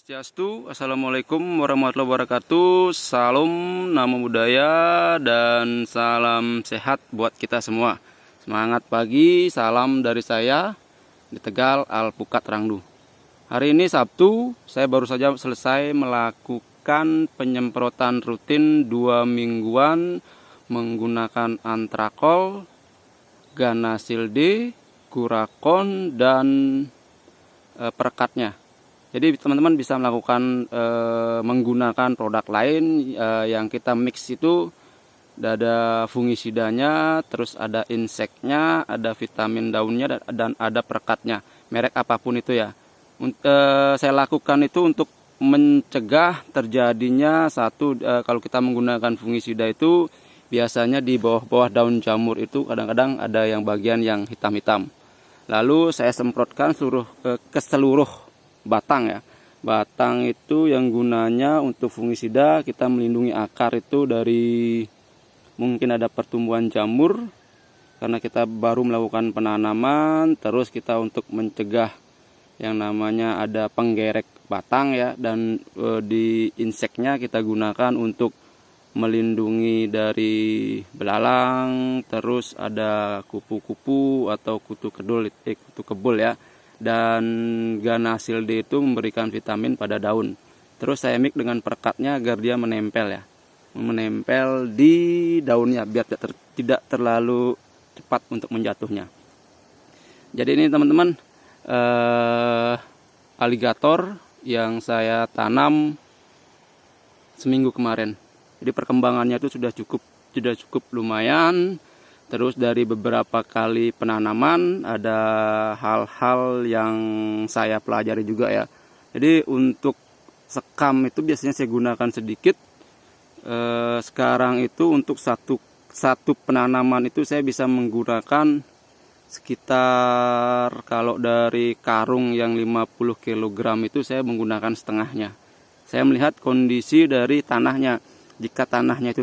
Swastiastu, Assalamualaikum warahmatullahi wabarakatuh. Salam nama budaya dan salam sehat buat kita semua. Semangat pagi, salam dari saya di Tegal Alpukat Rangdu. Hari ini Sabtu, saya baru saja selesai melakukan penyemprotan rutin 2 mingguan menggunakan antrakol, Ganasil-D, Gurakon, dan perekatnya. Jadi teman-teman bisa melakukan menggunakan produk lain yang kita mix itu ada fungisidanya, terus ada inseknya, ada vitamin daunnya, dan ada perekatnya. Merek apapun itu ya. Saya lakukan itu untuk mencegah terjadinya kalau kita menggunakan fungisida itu biasanya di bawah-bawah daun jamur itu kadang-kadang ada yang bagian yang hitam-hitam. Lalu saya semprotkan ke seluruh batang ya. Batang itu yang gunanya untuk fungisida, kita melindungi akar itu dari mungkin ada pertumbuhan jamur karena kita baru melakukan penanaman, terus kita untuk mencegah yang namanya ada penggerek batang ya, dan di inseknya kita gunakan untuk melindungi dari belalang, terus ada kupu-kupu atau kutu kebul ya. Dan Ganasil-D itu memberikan vitamin pada daun. Terus saya mix dengan perekatnya agar dia menempel ya, menempel di daunnya biar tidak terlalu cepat untuk menjatuhnya. Jadi ini teman-teman aligator yang saya tanam seminggu kemarin. Jadi perkembangannya itu sudah cukup lumayan. Terus dari beberapa kali penanaman ada hal-hal yang saya pelajari juga ya. Jadi untuk sekam itu biasanya saya gunakan sedikit. Sekarang itu untuk satu penanaman itu saya bisa menggunakan sekitar, kalau dari karung yang 50 kg itu saya menggunakan setengahnya. Saya melihat kondisi dari tanahnya. Jika tanahnya itu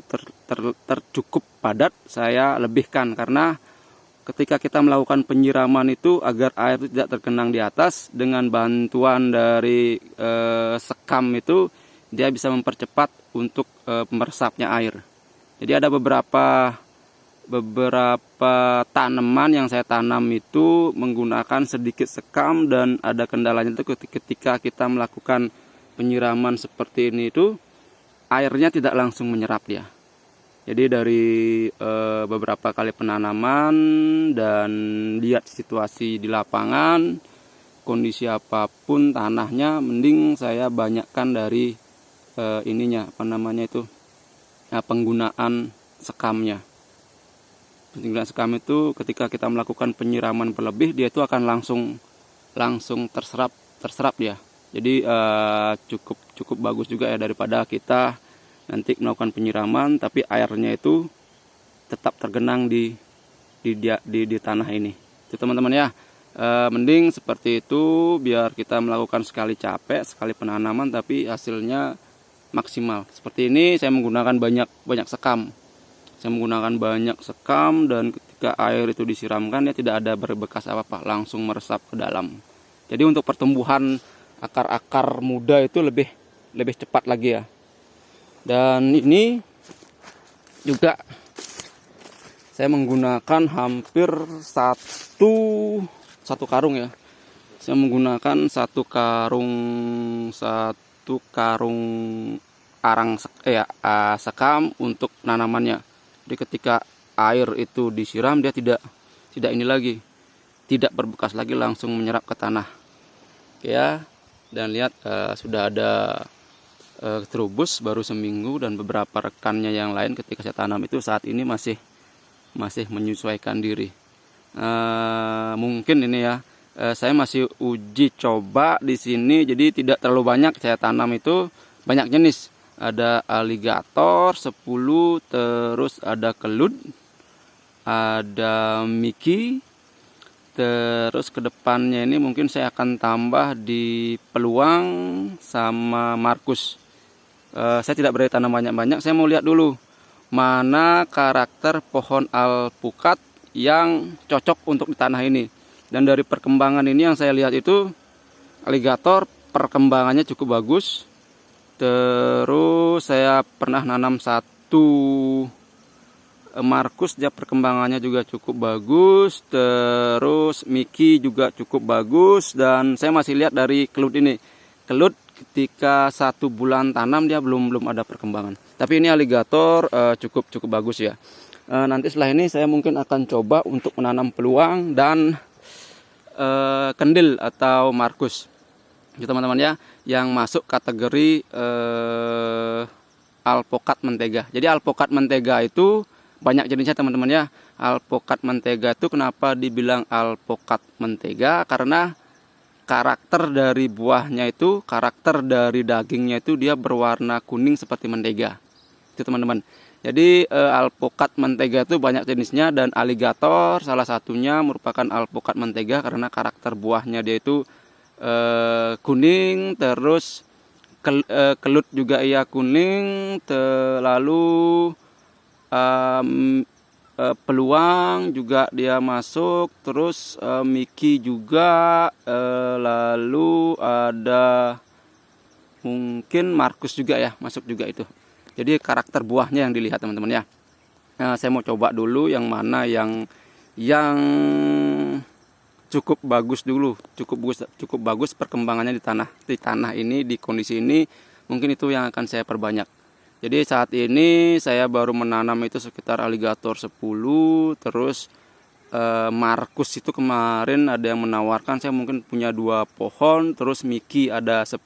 tercukup padat, saya lebihkan, karena ketika kita melakukan penyiraman itu agar air itu tidak tergenang di atas, dengan bantuan dari sekam itu dia bisa mempercepat untuk meresapnya air. Jadi ada beberapa tanaman yang saya tanam itu menggunakan sedikit sekam, dan ada kendalanya itu ketika kita melakukan penyiraman seperti ini itu airnya tidak langsung menyerap dia. Jadi dari beberapa kali penanaman dan lihat situasi di lapangan, kondisi apapun tanahnya, mending saya banyakkan dari penggunaan sekamnya. Penggunaan sekam itu ketika kita melakukan penyiraman berlebih, dia itu akan langsung terserap dia. Jadi cukup bagus juga ya, daripada kita nanti melakukan penyiraman tapi airnya itu tetap tergenang di tanah ini. Itu teman-teman ya. Mending seperti itu, biar kita melakukan sekali capek, sekali penanaman tapi hasilnya maksimal. Seperti ini saya menggunakan banyak sekam. Saya menggunakan banyak sekam, dan ketika air itu disiramkan dia tidak ada berbekas apa-apa, langsung meresap ke dalam. Jadi untuk pertumbuhan akar-akar muda itu lebih cepat lagi ya. Dan ini juga saya menggunakan hampir satu karung ya. Saya menggunakan satu karung arang sekam untuk tanamannya. Jadi ketika air itu disiram, dia tidak berbekas lagi, langsung menyerap ke tanah. Oke ya. Dan lihat sudah ada terubus baru seminggu, dan beberapa rekannya yang lain ketika saya tanam itu saat ini masih menyesuaikan diri. Mungkin ini ya, saya masih uji coba di sini, jadi tidak terlalu banyak saya tanam itu, banyak jenis. Ada aligator 10, terus ada kelut, ada Mickey. Terus kedepannya ini mungkin saya akan tambah di peluang sama Markus. Saya tidak berani tanam banyak-banyak, saya mau lihat dulu mana karakter pohon alpukat yang cocok untuk di tanah ini. Dan dari perkembangan ini yang saya lihat itu aligator perkembangannya cukup bagus. Terus saya pernah nanam satu Markus, dia perkembangannya juga cukup bagus. Terus Mickey juga cukup bagus. Dan saya masih lihat dari kelut ini, kelut ketika 1 bulan tanam dia belum ada perkembangan. Tapi ini aligator cukup bagus ya. Nanti setelah ini saya mungkin akan coba untuk menanam peluang dan kendil atau Markus, ya teman-teman ya, yang masuk kategori alpokat mentega. Jadi alpokat mentega itu banyak jenisnya teman-teman ya. Alpokat mentega itu kenapa dibilang alpokat mentega? Karena karakter dari buahnya itu, karakter dari dagingnya itu dia berwarna kuning seperti mentega. Itu teman-teman. Jadi alpokat mentega itu banyak jenisnya, dan aligator salah satunya merupakan alpokat mentega karena karakter buahnya dia itu kuning, terus kelut juga ia kuning, lalu peluang juga dia masuk, terus Mickey juga, lalu ada mungkin Markus juga ya, masuk juga itu. Jadi karakter buahnya yang dilihat teman-teman ya. Saya mau coba dulu yang mana yang cukup bagus dulu, cukup bagus perkembangannya di tanah ini, di kondisi ini, mungkin itu yang akan saya perbanyak. Jadi saat ini saya baru menanam itu sekitar aligator 10, terus Markus itu kemarin ada yang menawarkan, saya mungkin punya 2 pohon, terus Mickey ada 10,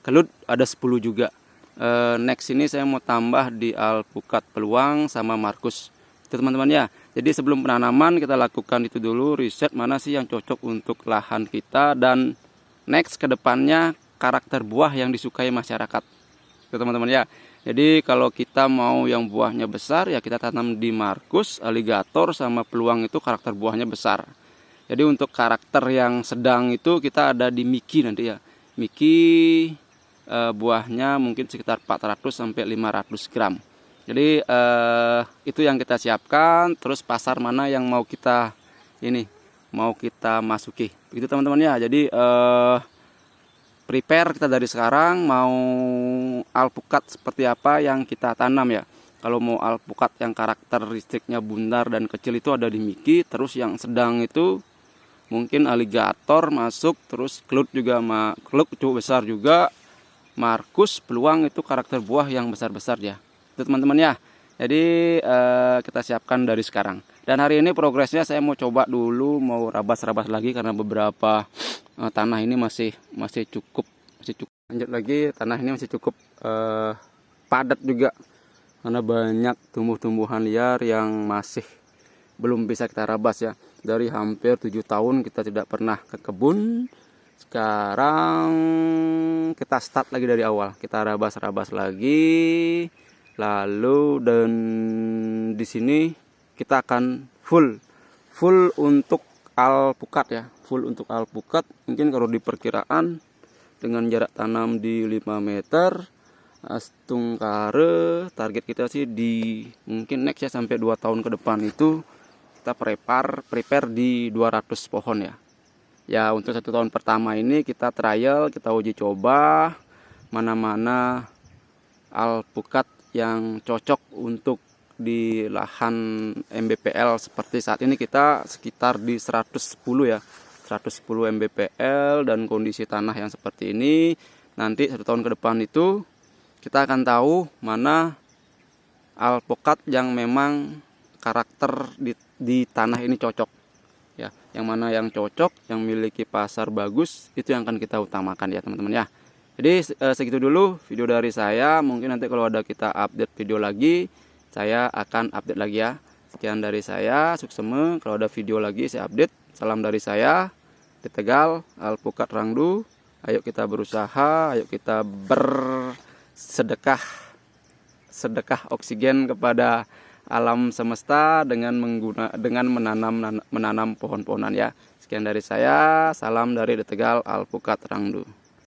kelut ada 10 juga. Next ini saya mau tambah di alpukat peluang sama Markus. Itu teman-teman ya. Jadi sebelum penanaman kita lakukan itu dulu, riset mana sih yang cocok untuk lahan kita, dan next ke depannya karakter buah yang disukai masyarakat. Teman-teman ya. Jadi kalau kita mau yang buahnya besar ya kita tanam di Markus, aligator sama peluang, itu karakter buahnya besar. Jadi untuk karakter yang sedang itu kita ada di Mickey nanti ya. Mickey buahnya mungkin sekitar 400 sampai 500 gram. Jadi itu yang kita siapkan. Terus pasar mana yang mau kita masuki. Begitu teman-teman ya. Jadi prepare kita dari sekarang, mau alpukat seperti apa yang kita tanam ya. Kalau mau alpukat yang karakteristiknya bundar dan kecil itu ada di Mickey, terus yang sedang itu mungkin aligator masuk, terus kelut juga, kelut cukup besar juga, Markus, peluang itu karakter buah yang besar-besar ya. Itu teman-teman ya. Jadi kita siapkan dari sekarang. Dan hari ini progresnya saya mau coba dulu, mau rabas-rabas lagi karena beberapa tanah ini masih cukup. Lanjut lagi, tanah ini masih cukup padat juga karena banyak tumbuh-tumbuhan liar yang masih belum bisa kita rabas ya. Dari hampir 7 tahun kita tidak pernah ke kebun. Sekarang kita start lagi dari awal, kita rabas-rabas lagi. Lalu dan di sini kita akan full untuk alpukat ya, full untuk alpukat. Mungkin kalau diperkiraan dengan jarak tanam di 5 meter, Astungkare target kita sih di mungkin next ya sampai 2 tahun ke depan itu kita prepare di 200 pohon ya. Ya untuk 1 tahun pertama ini kita trial, kita uji coba mana-mana alpukat yang cocok untuk di lahan MBPL seperti saat ini. Kita sekitar di 110 ya, 110 MBPL, dan kondisi tanah yang seperti ini nanti 1 tahun ke depan itu kita akan tahu mana alpukat yang memang karakter di tanah ini cocok ya, yang mana yang cocok, yang memiliki pasar bagus, itu yang akan kita utamakan ya teman-teman ya. Jadi segitu dulu video dari saya. Mungkin nanti kalau ada kita update video lagi, saya akan update lagi ya. Sekian dari saya, sukseme. Kalau ada video lagi saya update. Salam dari saya di Tegal, Alpukat Rangdu. Ayo kita berusaha, ayo kita bersedekah oksigen kepada alam semesta dengan menanam pohon-pohonan ya. Sekian dari saya, salam dari Tegal, Alpukat Rangdu.